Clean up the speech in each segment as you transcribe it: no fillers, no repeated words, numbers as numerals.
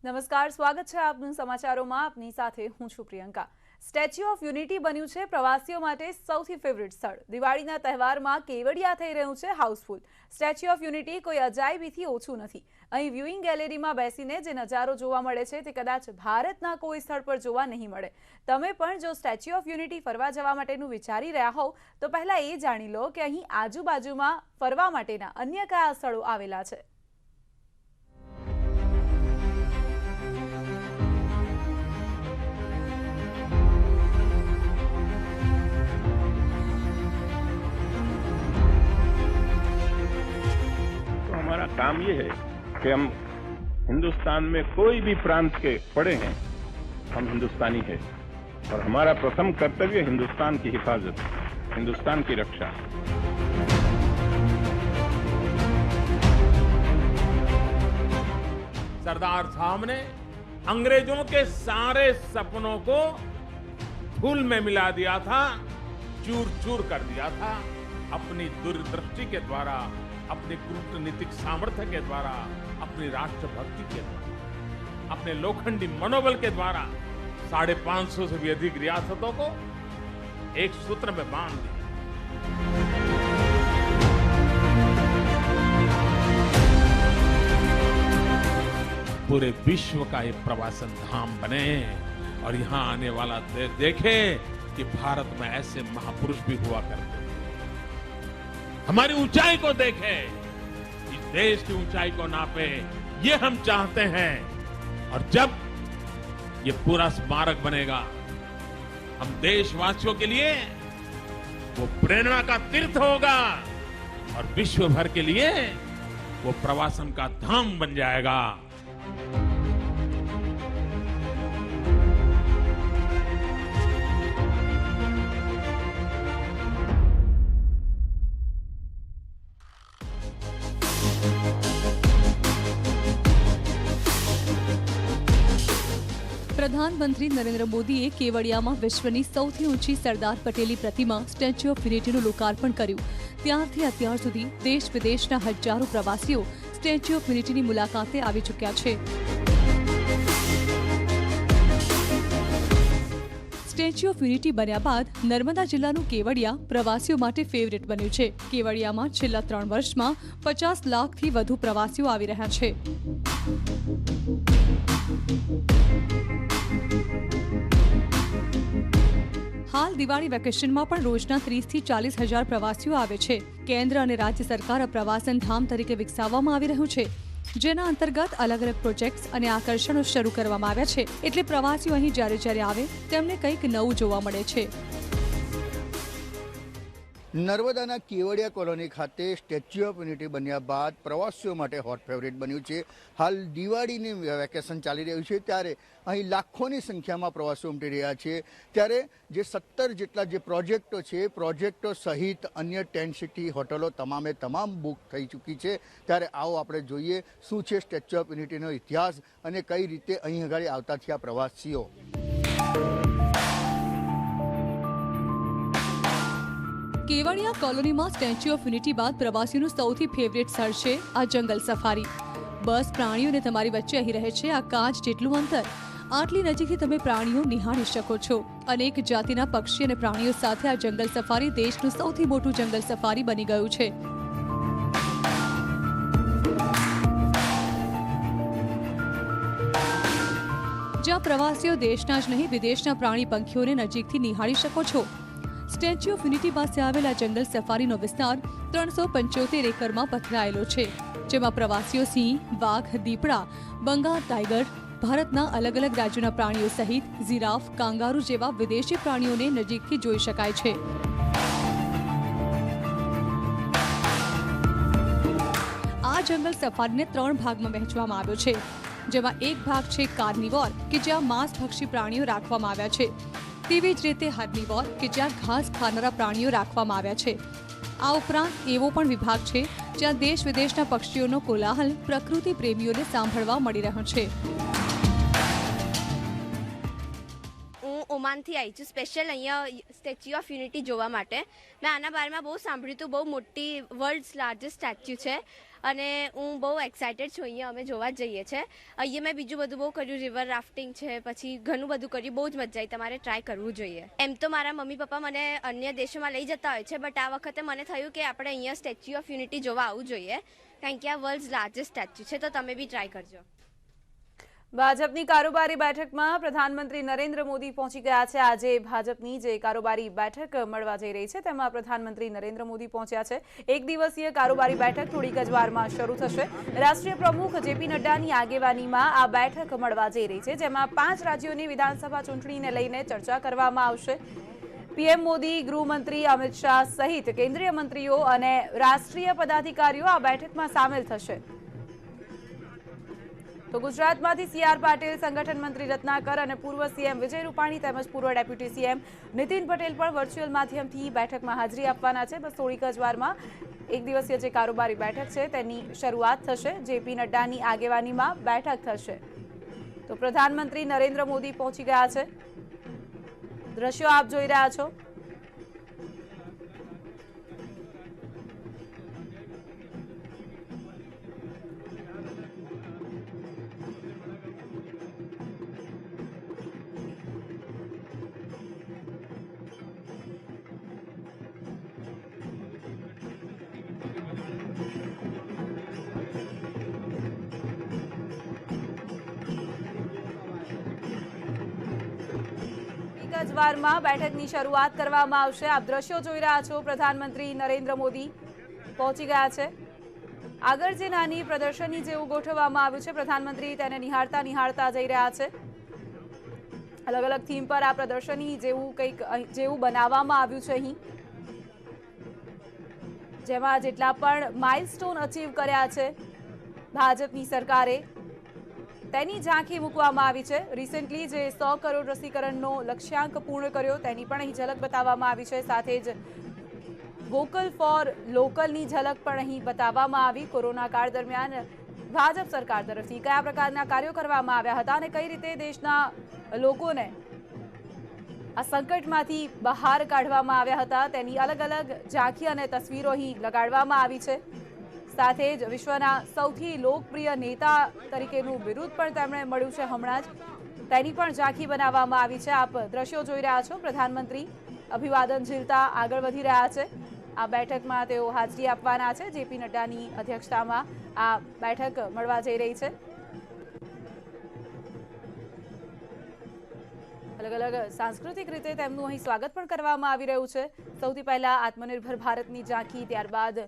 નમસ્કાર, સ્વાગત છે આપનું સમાચારોમાં. આપની સાથે હું છું પ્રિયંકા. સ્ટેચ્યુ ઓફ યુનિટી બન્યું છે પ્રવાસીઓ માટે સૌથી ફેવરિટ સ્થળ. દિવાળીના તહેવારમાં કેવડિયા થઈ રહ્યું છે હાઉસફુલ. સ્ટેચ્યુ ઓફ યુનિટી કોઈ અજાયબીથી ઓછું નથી. અહીં વ્યુઇંગ ગેલેરીમાં બેસીને જે નજારો જોવા મળે છે તે કદાચ ભારતના કોઈ સ્થળ પર જોવા નહીં મળે. તમે પણ જો સ્ટેચ્યુ ઓફ યુનિટી ફરવા જવા માટેનું વિચારી રહ્યા હોવ તો પહેલા એ જાણી લો કે અહીં આજુબાજુમાં ફરવા માટેના અન્ય કયા સ્થળો આવેલા છે. हमारा काम ये है कि हम हिंदुस्तान में कोई भी प्रांत के पड़े हैं, हम हिंदुस्तानी हैं और हमारा प्रथम कर्तव्य हिंदुस्तान की हिफाजत, हिंदुस्तान की रक्षा। सरदार साहब ने अंग्रेजों के सारे सपनों को धूल में मिला दिया था, चूर चूर कर दिया था। अपनी दूरदृष्टि के द्वारा, अपने कूटनीतिक सामर्थ्य के द्वारा, अपनी राष्ट्रभक्ति के द्वारा, अपने लोखंडी मनोबल के द्वारा 550 से भी अधिक रियासतों को एक सूत्र में बांध दिया। पूरे विश्व का ये प्रवासन धाम बने और यहाँ आने वाला देखे कि भारत में ऐसे महापुरुष भी हुआ करते, हमारी ऊंचाई को देखे, इस देश की ऊंचाई को नापे, ये हम चाहते हैं। और जब ये पूरा स्मारक बनेगा, हम देशवासियों के लिए वो प्रेरणा का तीर्थ होगा और विश्व भर के लिए वो प्रवासन का धाम बन जाएगा। પ્રધાનમંત્રી નરેન્દ્ર મોદીએ કેવડિયામાં વિશ્વની સૌથી ઊંચી સરદાર પટેલની પ્રતિમા સ્ટેચ્યુ ઓફ યુનિટીનું લોકાર્પણ કર્યું. ત્યારથી અત્યાર સુધી દેશ વિદેશના હજારો પ્રવાસીઓ સ્ટેચ્યુ ઓફ યુનિટીની મુલાકાતે આવી ચૂક્યા છે. સ્ટેચ્યુ ઓફ યુનિટી બન્યા બાદ નર્મદા જિલ્લાનું કેવડિયા પ્રવાસીઓ માટે ફેવરિટ બન્યું છે. કેવડિયામાં છેલ્લા 3 વર્ષમાં 50 લાખથી વધુ પ્રવાસીઓ આવી રહ્યા છે. હાલ દિવાળી વેકેશનમાં પણ રોજના 30 થી 40 હજાર પ્રવાસીઓ આવે છે. કેન્દ્ર અને રાજ્ય સરકાર આ પ્રવાસન ધામ તરીકે વિકસાવવામાં આવી રહ્યું છે, જેના અંતર્ગત અલગ અલગ પ્રોજેક્ટ્સ અને આકર્ષણો શરૂ કરવામાં આવ્યા છે. એટલે પ્રવાસીઓ અહીં જ્યારે આવે તેમને કંઈક નવું જોવા મળે છે. નર્મદાના કેવડિયા કોલોની ખાતે સ્ટેચ્યુ ઓફ યુનિટી બન્યા બાદ પ્રવાસીઓ માટે હોટ ફેવરિટ બન્યું છે. હાલ દિવાળીની વેકેશન ચાલી રહ્યું છે ત્યારે અહીં લાખોની સંખ્યામાં પ્રવાસીઓ ઉમટી રહ્યા છે. ત્યારે જે 17 જેટલા જે પ્રોજેક્ટો છે, પ્રોજેક્ટો સહિત અન્ય ટેન્ટ સિટી હોટલો તમામે તમામ બુક થઈ ચૂકી છે. ત્યારે આવો આપણે જોઈએ શું છે સ્ટેચ્યુ ઓફ યુનિટીનો ઇતિહાસ અને કઈ રીતે અહીં આગળ આવતા થયા પ્રવાસીઓ. કેવડિયા કોલોનીમાં સ્ટેચ્યુ ઓફ યુનિટી બાદ પ્રવાસીઓનું સૌથી ફેવરિટ સ્થળ છે આ જંગલ સફારી. બસ પ્રાણીઓને તમારી વચ્ચે અહીં રહે છે આ કાચ જેટલું અંતર. આટલી નજીકથી તમે પ્રાણીઓ નિહાળી શકો છો. અનેક જાતિના પક્ષી અને પ્રાણીઓ સાથે આ જંગલ સફારી દેશનું સૌથી મોટું જંગલ સફારી બની ગયું છે. જ્યાં પ્રવાસીઓ દેશના જ નહીં વિદેશના પ્રાણી પંખીઓને નજીકથી નિહાળી શકો છો. સ્ટેચ્યુ ઓફ યુનિટી પાસે આવેલા જંગલ સફારીનો વિસ્તાર 375 એકરમાં પથરાયેલો છે, જેમાં પ્રવાસીઓ સિંહ, વાઘ, દીપડા, બંગાળ ટાઈગર, ભારતના અલગ અલગ રાજ્યોના પ્રાણીઓ સહિત જીરાફ, કાંગારૂ જેવા વિદેશી પ્રાણીઓને નજીકથી જોઈ શકાય છે. આ જંગલ સફારીને 3 ભાગમાં વહેંચવામાં આવ્યો છે, જેમાં એક ભાગ છે કાર્નિવોર કે જ્યાં માંસભક્ષી પ્રાણીઓ રાખવામાં આવ્યા છે. તેવી જ રીતે હર્બિવોર કે જ્યાં ઘાસ ખાનારા પ્રાણીઓ રાખવામાં આવ્યા છે. આ ઉપરાંત એવો પણ વિભાગ છે જ્યાં દેશ વિદેશના પક્ષીઓનો કોલાહલ પ્રકૃતિ પ્રેમીઓને સાંભળવા મળી રહ્યો છે. હું ઓમાનથી આવી છું સ્પેશિયલ અહીંયા સ્ટેચ્યુ ઓફ યુનિટી જોવા માટે. મેં આના બારેમાં બહુ સાંભળ્યું હતું, બહુ મોટી વર્લ્ડ્સ લાર્જેસ્ટ સ્ટેચ્યુ છે અને હું બહુ એક્સાઇટેડ છું. અહીંયા અમે જોવા જ જઈએ છીએ. અહીંયા મેં બીજું બધું બહુ કર્યું, રિવર રાફ્ટિંગ છે, પછી ઘણું બધું કર્યું, બહુ જ મજા આવી. તમારે ટ્રાય કરવું જોઈએ. એમ તો મારા મમ્મી પપ્પા મને અન્ય દેશોમાં લઈ જતા હોય છે, બટ આ વખતે મને થયું કે આપણે અહીંયા સ્ટેચ્યુ ઓફ યુનિટી જોવા આવવું જોઈએ, કારણ કે આ વર્લ્ડ્સ લાર્જેસ્ટ સ્ટેચ્યુ છે. તો તમે બી ટ્રાય કરજો. ભાજપની કારોબારી બેઠકમાં પ્રધાનમંત્રી નરેન્દ્ર મોદી પહોંચી ગયા છે. આજે ભાજપની જે કારોબારી બેઠક મળવા જઈ રહી છે તેમાં પ્રધાનમંત્રી નરેન્દ્ર મોદી પહોંચ્યા છે. એક દિવસીય કારોબારી બેઠક થોડીક જ વારમાં શરૂ થશે. રાષ્ટ્રીય પ્રમુખ જેપી નડ્ડાની આગેવાનીમાં આ બેઠક મળવા જઈ રહી છે, જેમાં 5 રાજ્યોની વિધાનસભા ચૂંટણીને લઈને ચર્ચા કરવામાં આવશે. પીએમ મોદી, ગૃહમંત્રી અમિત શાહ સહિત કેન્દ્રીય મંત્રીઓ અને રાષ્ટ્રીય પદાધિકારીઓ આ બેઠકમાં સામેલ થશે. તો ગુજરાતમાંથી સીઆર પાટીલ, સંગઠન મંત્રી રત્નાકર અને પૂર્વ સીએમ વિજય રૂપાણી તેમજ પૂર્વ ડેપ્યુટી સીએમ નીતિન પટેલ પણ વર્ચ્યુઅલ માધ્યમથી બેઠકમાં હાજરી આપવાના છે. બસ થોડીક જ વારમાં એક દિવસીય જે કારોબારી બેઠક છે તેની શરૂઆત થશે. જેપી નડ્ડાની આગેવાનીમાં બેઠક થશે. તો પ્રધાનમંત્રી નરેન્દ્ર મોદી પહોંચી ગયા છે. દ્રશ્યો આપ જોઈ રહ્યા છો. વારમાં બેઠકની શરૂઆત કરવામાં આવશે. આપ દ્રશ્યો જોઈ રહ્યા છો. પ્રધાનમંત્રી નરેન્દ્ર મોદી પહોંચી ગયા છે. આગળ જે નાની પ્રદર્શની જેવું ગોઠવવામાં આવ્યું છે, પ્રધાનમંત્રી તેને નિહાળતા જઈ રહ્યા છે. અલગ અલગ થીમ પર આ પ્રદર્શની જેવું કંઈક જેવું બનાવવામાં આવ્યું છે અહીં, જેમાં જેટલા પણ માઇલસ્ટોન અચીવ કર્યા છે ભાજપની સરકારે તેની ઝાંખી મૂકવામાં આવી છે. રિસેન્ટલી જે 100 કરોડ રસીકરણનો લક્ષ્યાંક પૂર્ણ કર્યો તેની પણ અહીં ઝલક બતાવવામાં આવી છે. સાથે જ વોકલ ફોર લોકલની ઝલક પણ અહીં બતાવવામાં આવી. કોરોના કાળ દરમિયાન ભાજપ સરકાર તરફથી કયા પ્રકારના કાર્યો કરવામાં આવ્યા હતા અને કઈ રીતે દેશના લોકોને આ સંકટમાંથી બહાર કાઢવામાં આવ્યા હતા તેની અલગ અલગ ઝાંખી અને તસવીરો અહીં લગાડવામાં આવી છે. સાથે જ વિશ્વના સૌથી લોકપ્રિય નેતા તરીકેનું બિરુદ પણ તેમણે મળ્યું છે હમણાં જ, તેની પણ ઝાંખી બનાવવામાં આવી છે. આપ દ્રશ્યો જોઈ રહ્યા છો. પ્રધાનમંત્રી અભિવાદન ઝીલતા આગળ વધી રહ્યા છે. આ બેઠકમાં તેઓ હાજરી આપવાના છે. જેપી નડ્ડાની અધ્યક્ષતામાં આ બેઠક મળવા જઈ રહી છે. અલગ અલગ સાંસ્કૃતિક રીતે તેમનું અહીં સ્વાગત પણ કરવામાં આવી રહ્યું છે. સૌથી પહેલા આત્મનિર્ભર ભારતની ઝાંખી, ત્યારબાદ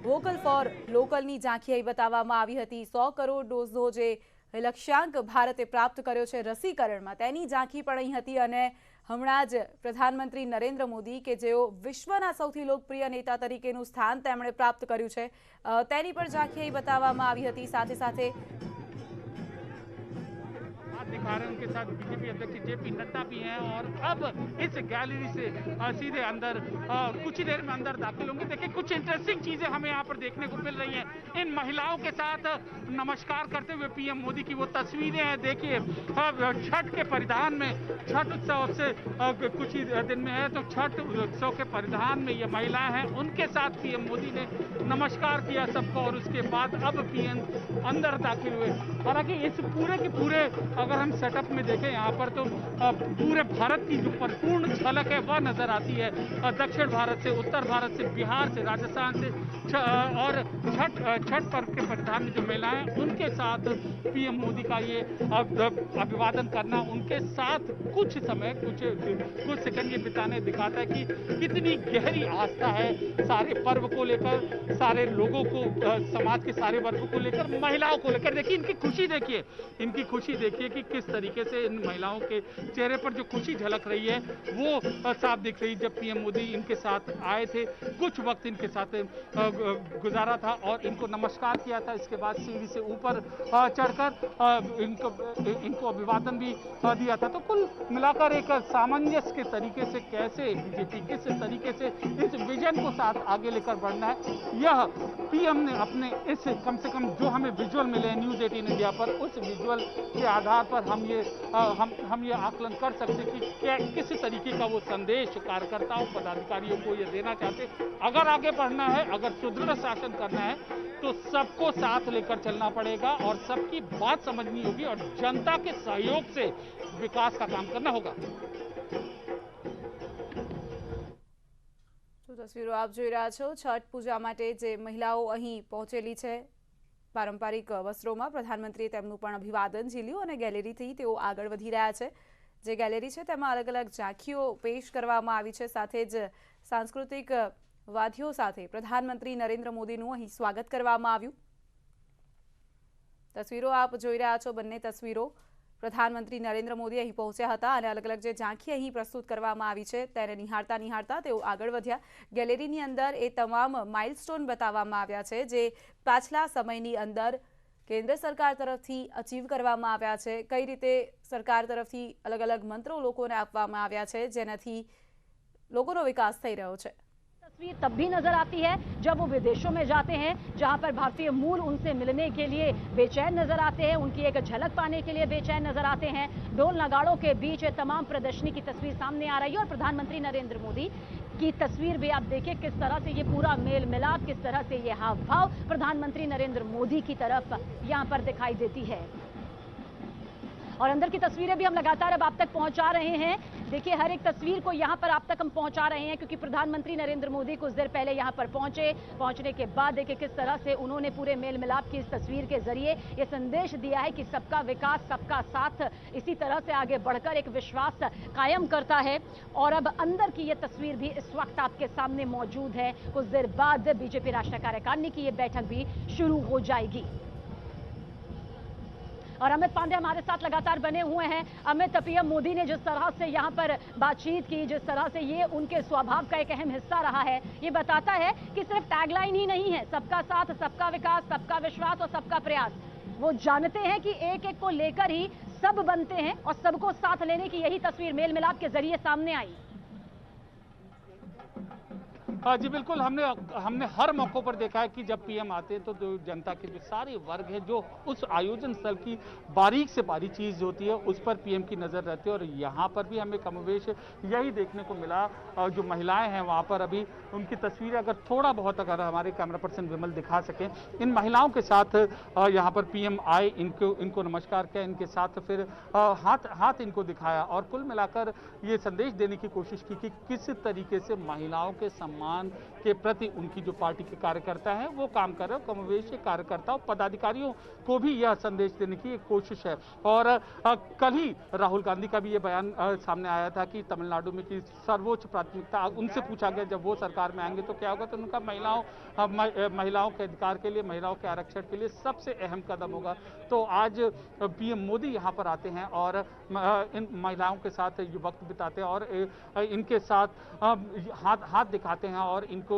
વોકલ ફોર લોકલની ઝાંખી અહીં બતાવવામાં આવી હતી. 100 કરોડ ડોઝનો જે લક્ષ્યાંક ભારતે પ્રાપ્ત કર્યો છે રસીકરણમાં, તેની ઝાંખી પણ અહીં હતી. અને હમણાં જ પ્રધાનમંત્રી નરેન્દ્ર મોદી કે જેઓ વિશ્વના સૌથી લોકપ્રિય નેતા તરીકેનું સ્થાન તેમણે પ્રાપ્ત કર્યું છે તેની પણ ઝાંખી અહીં બતાવવામાં આવી હતી. સાથે સાથે दिखा रहे हैं उनके साथ बीजेपी अध्यक्ष जेपी नड्डा भी हैं और अब इस गैलरी से सीधे अंदर कुछ ही देर में अंदर दाखिल होंगे. देखिए कुछ इंटरेस्टिंग चीजें हमें यहाँ पर देखने को मिल रही हैं. इन महिलाओं के साथ नमस्कार करते हुए पीएम मोदी की वो तस्वीरें हैं. देखिए छठ के परिधान में, छठ उत्सव से कुछ ही दिन में है तो छठ उत्सव के परिधान में ये महिलाएं हैं, उनके साथ पीएम मोदी ने नमस्कार किया सबको और उसके बाद अब पीएम अंदर दाखिल हुए. हालांकि इस पूरे के पूरे अगर हम सेटअप में देखें यहाँ पर तो पूरे भारत की जो परिपूर्ण झलक है वह नजर आती है. दक्षिण भारत से, उत्तर भारत से, बिहार से, राजस्थान से और छठ पर्व के परिधान में जो महिलाएं हैं उनके साथ पीएम मोदी का ये अभिवादन करना, उनके साथ कुछ समय कुछ सेकंड ये बिताने दिखाता है कि कितनी गहरी आस्था है सारे पर्व को लेकर, सारे लोगों को, समाज के सारे वर्गों को लेकर, महिलाओं को लेकर. देखिए इनकी खुशी, देखिए इनकी खुशी, देखिए कि किस तरीके से इन महिलाओं के चेहरे पर जो खुशी झलक रही है वो साफ दिख रही. जब पीएम मोदी इनके साथ आए थे, कुछ वक्त इनके साथ गुजारा था और इनको नमस्कार किया था. इसके बाद सीढ़ी से ऊपर चढ़कर इनको अभिवादन भी दिया था. तो कुल मिलाकर एक सामंजस्य के तरीके से कैसे बीजेपी किस तरीके से इस विजन को साथ आगे लेकर बढ़ना है, यह पीएम ने अपने इस कम से कम जो हमें विजुअल मिले न्यूज़ 18 इंडिया पर, उस विजुअल के आधार पर हम ये आकलन कर सकते हैं कि किस तरीके का वो संदेश कार्यकर्ताओं पदाधिकारियों को ये देना चाहते। अगर आगे बढ़ना है, अगर सुदृढ़ शासन करना है तो सबको साथ लेकर चलना पड़ेगा और सबकी बात समझनी होगी और जनता के सहयोग से विकास का काम करना होगा। તસવીરો આપ જોઈ રહ્યા છો। છઠ પૂજા માટે જે મહિલાઓ અહીં પહોંચેલી છે પારંપરિક વસ્ત્રોમાં, પ્રધાનમંત્રીએ તેમનું પણ અભિવાદન ઝીલ્યું અને ગેલેરીથી તેઓ આગળ વધી રહ્યા છે। જે ગેલેરી છે તેમાં અલગ અલગ ઝાંખીઓ પેશ કરવામાં આવી છે, સાથે જ સાંસ્કૃતિક વાદ્યો સાથે પ્રધાનમંત્રી નરેન્દ્ર મોદીનું અહીં સ્વાગત કરવામાં આવ્યું। તસવીરો આપ જોઈ રહ્યા છો, બંને તસવીરો પ્રધાનમંત્રી નરેન્દ્ર મોદી અહીં પહોંચ્યા હતા અને અલગ અલગ જે ઝાંખી અહીં પ્રસ્તુત કરવામાં આવી છે તેને નિહાળતા તેઓ આગળ વધ્યા। ગેલેરીની અંદર એ તમામ માઇલસ્ટોન બતાવવામાં આવ્યા છે જે પાછલા સમયની અંદર કેન્દ્ર સરકાર તરફથી અચીવ કરવામાં આવ્યા છે, કઈ રીતે સરકાર તરફથી અલગ અલગ મંત્રો લોકોને આપવામાં આવ્યા છે જેનાથી લોકોનો વિકાસ થઈ રહ્યો છે। तस्वीर तब भी नजर आती है जब वो विदेशों में जाते हैं, जहां पर भारतीय मूल उनसे मिलने के लिए बेचैन नजर आते हैं, उनकी एक झलक पाने के लिए बेचैन नजर आते हैं। ढोल नगाड़ों के बीच तमाम प्रदर्शनी की तस्वीर सामने आ रही है और प्रधानमंत्री नरेंद्र मोदी की तस्वीर भी आप देखिए किस तरह से ये पूरा मेल मिलाप, किस तरह से ये हाव भाव प्रधानमंत्री नरेंद्र मोदी की तरफ यहाँ पर दिखाई देती है। और अंदर की तस्वीरें भी हम लगातार अब आप तक पहुंचा रहे हैं। देखिए हर एक तस्वीर को यहाँ पर आप तक हम पहुंचा रहे हैं क्योंकि प्रधानमंत्री नरेंद्र मोदी कुछ देर पहले यहाँ पर पहुंचने के बाद देखिए किस तरह से उन्होंने पूरे मेल मिलाप की इस तस्वीर के जरिए ये संदेश दिया है कि सबका विकास, सबका साथ इसी तरह से आगे बढ़कर एक विश्वास कायम करता है। और अब अंदर की ये तस्वीर भी इस वक्त आपके सामने मौजूद है। कुछ देर बाद बीजेपी राष्ट्रीय कार्यकारिणी की ये बैठक भी शुरू हो जाएगी और अमित पांडे हमारे साथ लगातार बने हुए हैं। अमित, पीएम मोदी ने जिस तरह से यहाँ पर बातचीत की, जिस तरह से ये उनके स्वभाव का एक अहम हिस्सा रहा है, ये बताता है कि सिर्फ टैगलाइन ही नहीं है सबका साथ, सबका विकास, सबका विश्वास और सबका प्रयास। वो जानते हैं कि एक एक को लेकर ही सब बनते हैं और सबको साथ लेने की यही तस्वीर मेल मिलाप के जरिए सामने आई। जी बिल्कुल, हमने हर मौकों पर देखा है कि जब पीएम आते हैं तो जनता के जो सारे वर्ग हैं, जो उस आयोजन स्थल की बारीक से बारीक चीज होती है उस पर पीएम की नजर रहती है। और यहाँ पर भी हमें कमोवेश यही देखने को मिला। जो महिलाएं हैं वहाँ पर अभी उनकी तस्वीरें अगर थोड़ा बहुत अगर हमारे कैमरा पर्सन विमल दिखा सकें, इन महिलाओं के साथ यहाँ पर पीएम आए, इनको नमस्कार किया, इनके साथ फिर हाथ इनको दिखाया और कुल मिलाकर ये संदेश देने की कोशिश की कि किस तरीके से महिलाओं के सम्मान के प्रति उनकी जो पार्टी के कार्यकर्ता हैं वो काम कर रहे हैं। कमोवेश के कार्यकर्ताओं पदाधिकारियों को भी यह संदेश देने की एक कोशिश है। और कल ही राहुल गांधी का भी ये बयान सामने आया था कि तमिलनाडु में की सर्वोच्च प्राथमिकता, उनसे पूछा गया जब वो सरकार में आएंगे तो क्या होगा, तो उनका महिलाओं के अधिकार के लिए, महिलाओं के आरक्षण के लिए सबसे अहम कदम होगा। तो आज पीएम मोदी यहाँ पर आते हैं और इन महिलाओं के साथ ये वक्त बिताते हैं और इनके साथ हाथ दिखाते हैं और इनको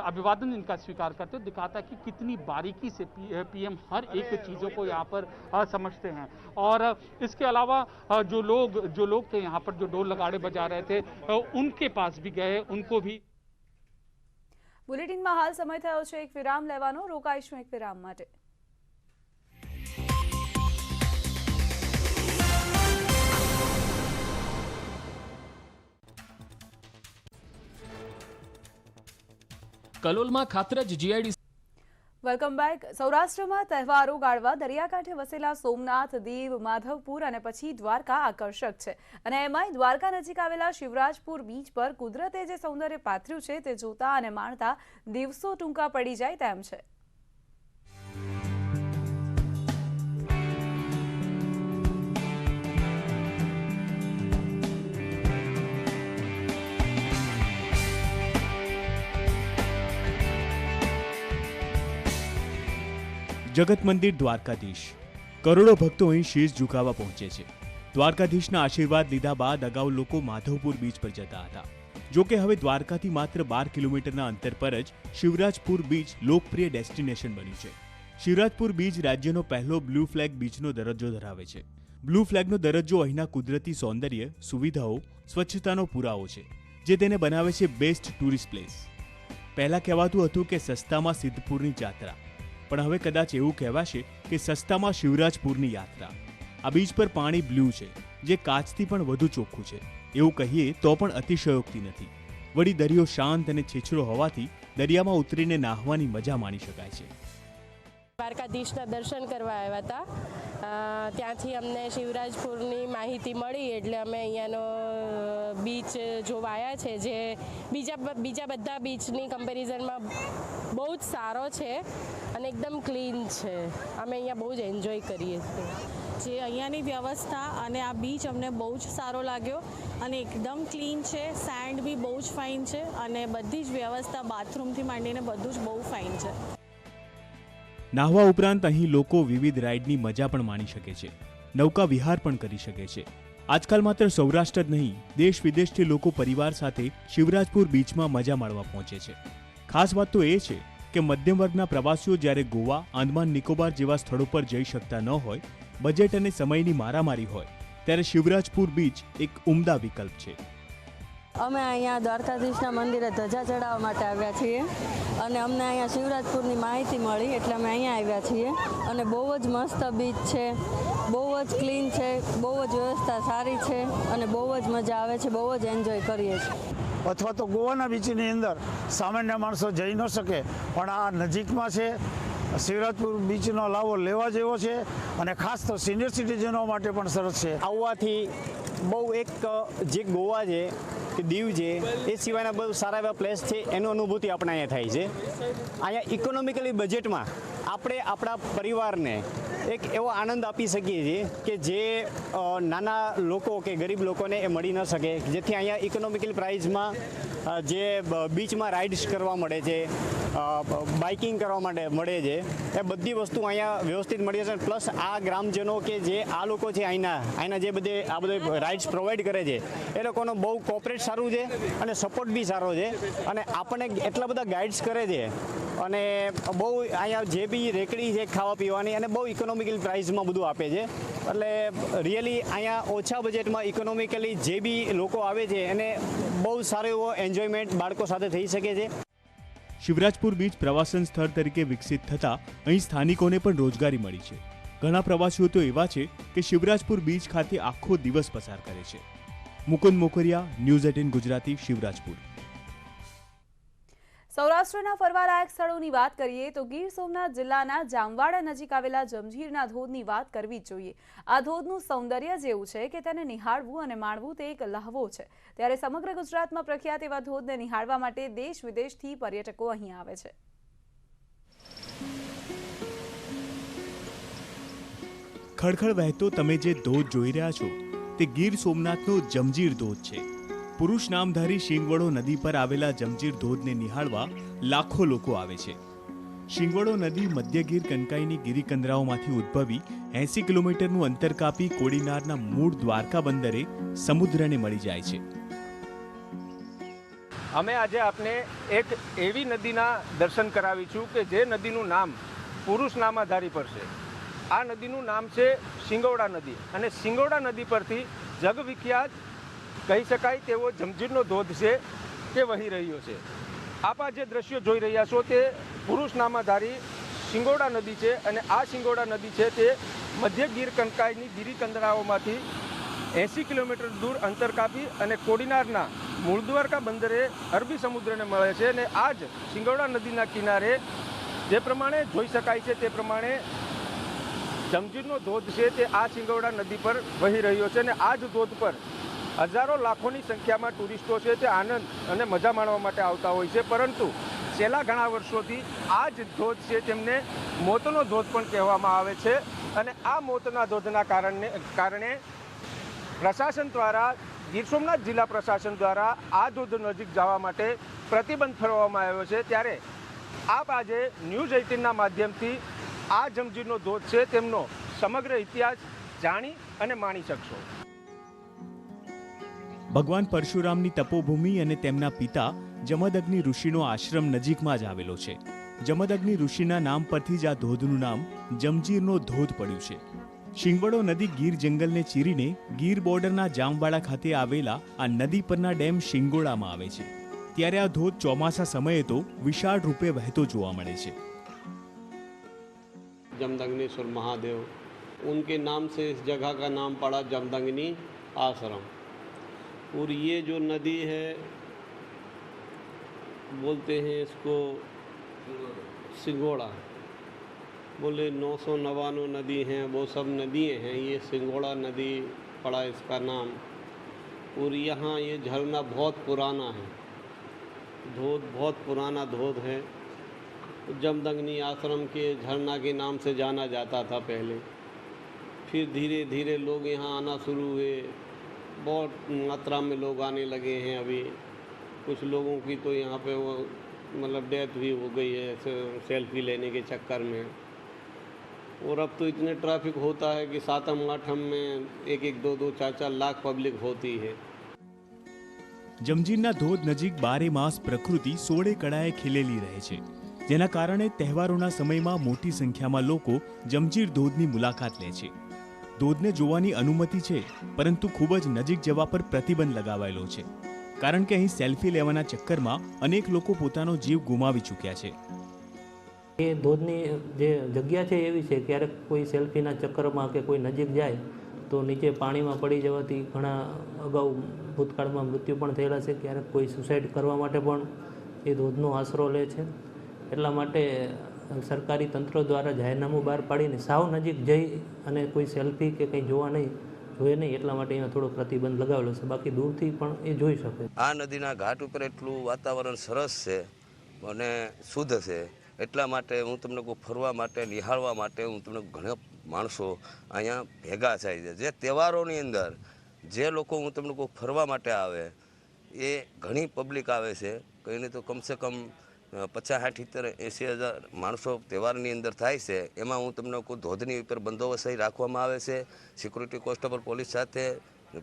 अभिवादन इनका स्वीकार करते हैं। दिखाता है कि कितनी बारीकी से पीएम हर एक चीजों को यहाँ पर समझते हैं। और इसके अलावा जो लोग थे यहाँ पर, जो ढोल नगाड़े बजा रहे थे, उनके पास भी गए, उनको भी। બુલેટિનમાં હાલ સમય થયો છે એક વિરામ લેવાનો, રોકાઈશું એક વિરામ માટે। કલોલમાં ખાતરજ જીઆઈડીસી વેલકમ બેક। સૌરાષ્ટ્રમાં તહેવારો ગાળવા દરિયાકાંઠે વસેલા સોમનાથ, દીવ, માધવપુર અને પછી દ્વારકા આકર્ષક છે અને એમાંય દ્વારકા નજીક આવેલા શિવરાજપુર બીચ પર કુદરતે જે સૌંદર્ય પાથર્યું છે તે જોતા અને માણતા દિવસો ટૂંકા પડી જાય તેમ છે। જગત મંદિર દ્વારકાધીશ, કરોડો ભક્તો અહીં શીશ ઝુકાવવા પહોંચે છે। દ્વારકાધીશના આશીર્વાદ લીધા બાદ અગાઉ લોકો માધવપુર બીચ પર જતા હતા, જો કે હવે દ્વારકાથી માત્ર 12 કિલોમીટરના અંતર પર જ શિવરાજપુર બીચ લોકપ્રિય ડેસ્ટિનેશન બન્યું છે। શિવરાજપુર બીચ રાજ્યનો પહેલો બ્લુ ફ્લેગ બીચનો દરજ્જો ધરાવે છે। બ્લુ ફ્લેગનો દરજ્જો અહીંના કુદરતી સૌંદર્ય, સુવિધાઓ, સ્વચ્છતાનો પુરાવો છે, જે તેને બનાવે છે બેસ્ટ ટુરિસ્ટ પ્લેસ। પહેલાં કહેવાતું હતું કે સસ્તામાં સિદ્ધપુરની જાત્રા, પણ હવે કદાચ એવું કહેવાશે કે સસ્તામાં શિવરાજપુરની યાત્રા। આ બીચ પર પાણી બ્લુ છે, જે કાચથી પણ વધુ ચોખ્ખું છે એવું કહીએ તો પણ અતિશયોક્તિ નથી. વળી દરિયો શાંત અને છીછરો હોવાથી દરિયામાં ઉતરીને નાહવાની મજા માણી શકાય છે. દ્વારકાધીશના દર્શન કરવા આવ્યા હતા. ત્યાંથી અમને શિવરાજપુરની માહિતી મળી એટલે અમે અહીંયાનો બીચ જોવા આવ્યા છે, જે બીજા બધા બીચની કમ્પેરિઝનમાં બહુ જ સારો છે અને એકદમ ક્લીન છે. અમે અહીંયા બહુ જ એન્જોય કરીએ છીએ. જે અહીંયાની વ્યવસ્થા અને આ બીચ અમને બહુ જ સારો લાગ્યો અને એકદમ ક્લીન છે. સેન્ડ બી બહુ જ ફાઇન છે અને બધી જ વ્યવસ્થા બાથરૂમથી માંડીને બધું જ બહુ ફાઇન છે. નાહવા ઉપરાંત અહીં લોકો વિવિધ રાઇડની મજા પણ માણી શકે છે, નૌકા વિહાર પણ કરી શકે છે. આજકાલ માત્ર સૌરાષ્ટ્ર જ નહીં, દેશ વિદેશથી લોકો પરિવાર સાથે શિવરાજપુર બીચમાં મજા માણવા પહોંચે છે. ખાસ વાત તો એ છે કે મધ્યમ વર્ગના પ્રવાસીઓ જ્યારે ગોવા, આંદામાન નિકોબાર જેવા સ્થળો પર જઈ શકતા ન હોય, બજેટ અને સમયની મારામારી હોય, ત્યારે શિવરાજપુર બીચ એક ઉમદા વિકલ્પ છે. અમે અહીંયા દ્વારકાધીશના મંદિરે ધજા ચડાવવા માટે આવ્યા છીએ અને અમને અહીંયા શિવરાજપુરની માહિતી મળી એટલે અમે અહીંયા આવ્યા છીએ. અને બહુ જ મસ્ત બીચ છે, બહુ જ ક્લીન છે, બહુ જ વ્યવસ્થા સારી છે અને બહુ જ મજા આવે છે, બહુ જ એન્જોય કરીએ છીએ. અથવા તો ગોવાના બીચની અંદર સામાન્ય માણસો જઈ ન શકે, પણ આ નજીકમાં છે. શિવરાજપુર બીચનો લાવો લેવા જેવો છે અને ખાસ તો સિનિયર સિટીઝનો માટે પણ સરસ છે. આવવાથી બહુ એક જે ગોવા છે કે દીવ છે એ સિવાયના બહુ સારા એવા પ્લેસ છે એનો અનુભૂતિ આપણે અહીંયા થાય છે. અહીંયા ઇકોનોમિકલી બજેટમાં આપણે આપણા પરિવારને એક એવો આનંદ આપી શકીએ છીએ કે જે નાના લોકો કે ગરીબ લોકોને એ મળી ન શકે, જેથી અહીંયા ઇકોનોમિકલ પ્રાઇઝમાં જે બીચમાં રાઇડ્સ કરવા મળે છે, બાઇકિંગ કરવા માટે મળે છે, એ બધી વસ્તુ અહીંયા વ્યવસ્થિત મળી છે. પ્લસ આ ગ્રામજનો કે જે આ લોકો છે અહીંના જે આ બધે રાઇડ્સ પ્રોવાઈડ કરે છે એ લોકોનો બહુ કોઓપરેટ સારું છે અને સપોર્ટ બી સારો છે અને આપણને એટલા બધા ગાઈડ્સ કરે છે અને બહુ અહીંયા જે બી રેકડી છે ખાવા પીવાની અને બહુ ઇકોનોમિકલ પ્રાઇસમાં બધું આપે છે. એટલે રિયલી અહીંયા ઓછા બજેટમાં ઇકોનોમિકલી જે બી લોકો આવે છે એને બહુ સારો એવો એન્જોયમેન્ટ બાળકો સાથે થઈ શકે છે. શિવરાજપુર બીચ પ્રવાસન સ્થળ તરીકે વિકસિત થતાં અહીં સ્થાનિકોને પણ રોજગારી મળી છે. ઘણા પ્રવાસીઓ તો એવા છે કે શિવરાજપુર બીચ ખાતે આખો દિવસ પસાર કરે છે. મુકુંદ મોકરિયા, ન્યૂઝ 18 ગુજરાતી, શિવરાજપુર. સૌરાષ્ટ્રના ફરવાલાયક સ્થળોની વાત કરીએ તો ગીર સોમનાથ જિલ્લાના જામવાડા નજીક આવેલા જમજીરના ધોધની વાત કરવી જ જોઈએ. આ ધોધનું સૌંદર્ય જેવું છે કે તેને નિહાળવું અને માણવું તે એક લહાવો છે. ત્યારે સમગ્ર ગુજરાતમાં પ્રખ્યાત એવા ધોધને નિહાળવા માટે દેશ વિદેશથી પર્યટકો અહીં આવે છે. ખળખળ વહેતો તમે જે ધોધ જોઈ રહ્યા છો તે ગીર સોમનાથનો જમજીર ધોધ છે. પુરુષ નામધારી શિંગવડો નદી પર આવેલા જમજીર ધોધને નિહાળવા લાખો લોકો આવે છે. શિંગવડો નદી મધ્ય ગીર કનકાઈની ગિરિકંદરાઓમાંથી ઉદ્ભવી 80 કિલોમીટરનું અંતર કાપી કોડીનારના મૂળ દ્વારકા બંદરે સમુદ્રને મળી જાય છે. અમે આજે આપને એક એવી નદીના દર્શન કરાવીશું કે જે નદીનું નામ પુરુષ નામાધારી પર છે. આ નદીનું નામ છે શિંગવડા નદી અને શિંગવડા નદી પરથી જગવિખ્યાત કહી શકાય તેવો જમજીરનો ધોધ છે તે વહી રહ્યો છે. આપ આ જે દ્રશ્યો જોઈ રહ્યા છો તે પુરુષ નામાધારી શિંગોડા નદી છે અને આ શિંગોડા નદી છે તે મધ્ય ગીર કનકાઈની ગિરિકંદરાઓમાંથી 80 કિલોમીટર દૂર અંતર કાપી અને કોડીનારના મૂળ દ્વારકા બંદરે અરબી સમુદ્રને મળે છે. અને આ જ શિંગોડા નદીના કિનારે જે પ્રમાણે જોઈ શકાય છે તે પ્રમાણે જમજીરનો ધોધ છે તે આ શિંગોડા નદી પર વહી રહ્યો છે અને આ જ ધોધ પર હજારો લાખોની સંખ્યામાં ટુરિસ્ટો છે તે આનંદ અને મજા માણવા માટે આવતા હોય છે. પરંતુ છેલ્લા ઘણા વર્ષોથી આ જ ધોધ છે તેમને મોતનો ધોધ પણ કહેવામાં આવે છે અને આ મોતના ધોધના કારણે પ્રશાસન દ્વારા ગીર સોમનાથ જિલ્લા પ્રશાસન દ્વારા આ ધોધ નજીક જવા માટે પ્રતિબંધ ફરવામાં આવ્યો છે. ત્યારે આપ આજે ન્યૂઝ 18ના માધ્યમથી આ જમજીરનો ધોધ છે તેમનો સમગ્ર ઇતિહાસ જાણી અને માણી શકશો. ભગવાન પરશુરામની તપોભૂમિ અને તેમના પિતા જમદગ્નિ ઋષિનો આશ્રમ નજીકમાં જ આવેલો છે. જમદગ્નિ ઋષિના નામ પરથી જ આ ધોધનું નામ જમજીરનો ધોધ પડ્યું છે. શિંગવડો નદી ગીર જંગલને ચીરીને ગીર બોર્ડરના જામવાડા ખાતે આવેલા આ નદી પરના ડેમ શિંગોડામાં આવે છે. ત્યારે આ ધોધ ચોમાસા સમયે તો વિશાળ રૂપે વહેતો જોવા મળે છે. જમદગ્નેશ્વર મહાદેવ उनके नाम से इस जगह का नाम पड़ा जमदंगिनी आश्रम। और ये जो नदी है बोलते हैं इसको सिंगोड़ा, बोले 999 नदी हैं, वो सब नदियाँ हैं, ये सिंगोड़ा नदी पड़ा इसका नाम। और यहाँ ये झरना बहुत पुराना है, धोध बहुत पुराना धोध है। जमदंगिनी आश्रम के झरना के नाम से जाना जाता था पहले, फिर धीरे धीरे लोग यहाँ आना शुरू हुए, बहुत मात्रा में लोग आने लगे हैं। अभी कुछ लोगों की तो यहाँ पे वो मतलब डेथ भी हो गई है सेल्फी लेने के चक्कर में। और अब तो इतने ट्रैफिक होता है कि 7-8 में 1-1, 2-2, 4-4 लाख पब्लिक होती है। જમજીરના ધોધ નજીક બારે માસ પ્રકૃતિ સોળે કળાએ ખીલેલી રહે છે, જેના કારણે તહેવારોના સમયમાં મોટી સંખ્યામાં લોકો જમજીર ધોધની મુલાકાત લે છે. ધોધને જોવાની અનુમતિ છે, પરંતુ ખૂબ જ નજીક જવા પર પ્રતિબંધ લગાવાયેલો છે, કારણ કે અહીં સેલ્ફી લેવાના ચક્કરમાં અનેક લોકો પોતાનો જીવ ગુમાવી ચૂક્યા છે. એ ધોધની જે જગ્યા છે એવી છે, ક્યારેક કોઈ સેલ્ફીના ચક્કરમાં કે કોઈ નજીક જાય તો નીચે પાણીમાં પડી જવાથી ઘણા અગાઉ ભૂતકાળમાં મૃત્યુ પણ થયેલા છે. ક્યારેક કોઈ સુસાઇડ કરવા માટે પણ એ ધોધનો આશરો લે છે. એટલા માટે સરકારી તંત્ર દ્વારા જાહેરનામું બહાર પાડીને સાવ નજીક જઈ અને કોઈ સેલ્ફી કે કંઈ જોઈએ નહીં એટલા માટે અહીંયા થોડો પ્રતિબંધ લગાવેલો છે. બાકી દૂરથી પણ એ જોઈ શકે. આ નદીના ઘાટ ઉપર એટલું વાતાવરણ સરસ છે અને શુદ્ધ છે, એટલા માટે હું તમને કહું ફરવા માટે નિહાળવા માટે હું તમને ઘણા માણસો અહીંયા ભેગા થાય છે. જે તહેવારોની અંદર જે લોકો હું તમને કહું ફરવા માટે આવે એ ઘણી પબ્લિક આવે છે, કંઈ નહીં તો કમસે કમ 50, 60, 80 હજાર માણસો તહેવારની અંદર થાય છે. એમાં હું તમને કહું ધોધની ઉપર બંદોબસ્ત રાખવામાં આવે છે, સિક્યુરિટી કોન્સ્ટેબલ પોલીસ સાથે,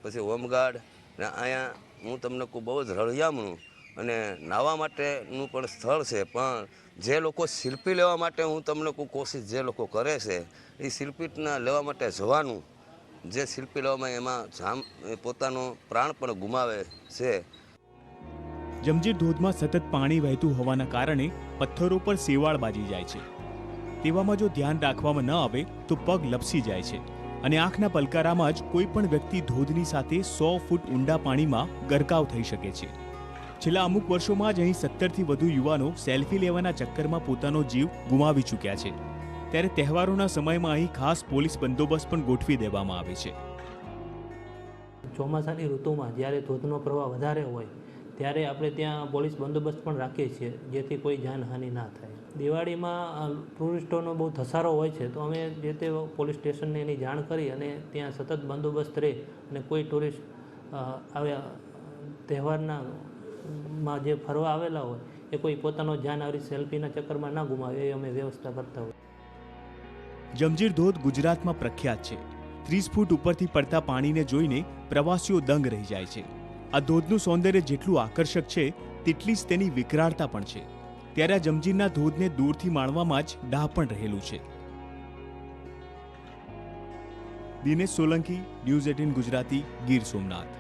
પછી હોમગાર્ડ. ને અહીંયા હું તમને કહું બહુ જ રળિયામણું અને નાહવા માટેનું પણ સ્થળ છે. પણ જે લોકો સેલ્ફી લેવા માટે હું તમને કહું કોશિશ જે લોકો કરે છે એ સેલ્ફીના લેવા માટે જવાનું, જે સેલ્ફી લેવામાં એમાં પોતાનો પ્રાણ પણ ગુમાવે છે. જમજીર ધોધમાં સતત પાણી વહેતું હોવાના કારણે પથ્થરો પર સેવાળ બાજી જાય છે. તેવામાં જો ધ્યાન રાખવામાં ન આવે તો પગ લપસી જાય છે અને આંખના પલકારામાં જ કોઈ પણ વ્યક્તિ ધોધની સાથે 100 ફૂટ ઊંડા પાણીમાં ગરકાવ થઈ શકે છે. છેલ્લા અમુક વર્ષોમાં જ અહીં 17થી વધુ યુવાનો સેલ્ફી લેવાના ચક્કરમાં પોતાનો જીવ ગુમાવી ચૂક્યા છે. ત્યારે તહેવારોના સમયમાં અહીં ખાસ પોલીસ બંદોબસ્ત પણ ગોઠવી દેવામાં આવે છે. ચોમાસાની ઋતુમાં જ્યારે ધોધનો પ્રવાહ વધારે હોય ત્યારે આપણે ત્યાં પોલીસ બંદોબસ્ત પણ રાખીએ છીએ, જેથી કોઈ જાનહાનિ ના થાય. દિવાળીમાં ટુરિસ્ટોનો બહુ ધસારો હોય છે, તો અમે જે તે પોલીસ સ્ટેશનને એની જાણ કરી અને ત્યાં સતત બંદોબસ્ત રહે અને કોઈ ટુરિસ્ટ આવ્યા તહેવારના માં જે ફરવા આવેલા હોય એ કોઈ પોતાનો જાન આવી સેલ્ફીના ચક્કરમાં ના ગુમાવે એ અમે વ્યવસ્થા કરતા હોય. જમજીર ધોધ ગુજરાતમાં પ્રખ્યાત છે. 30 ફૂટ ઉપરથી પડતા પાણીને જોઈને પ્રવાસીઓ દંગ રહી જાય છે. આ ધોધનું સૌંદર્ય જેટલું આકર્ષક છે તેટલી જ તેની વિકરાળતા પણ છે. ત્યારે આ જમજીરના ધોધને દૂરથી માણવામાં જ ડહાપણ રહેલું છે. દિનેશ સોલંકી, ન્યૂઝ 18 ગુજરાતી, ગીર સોમનાથ.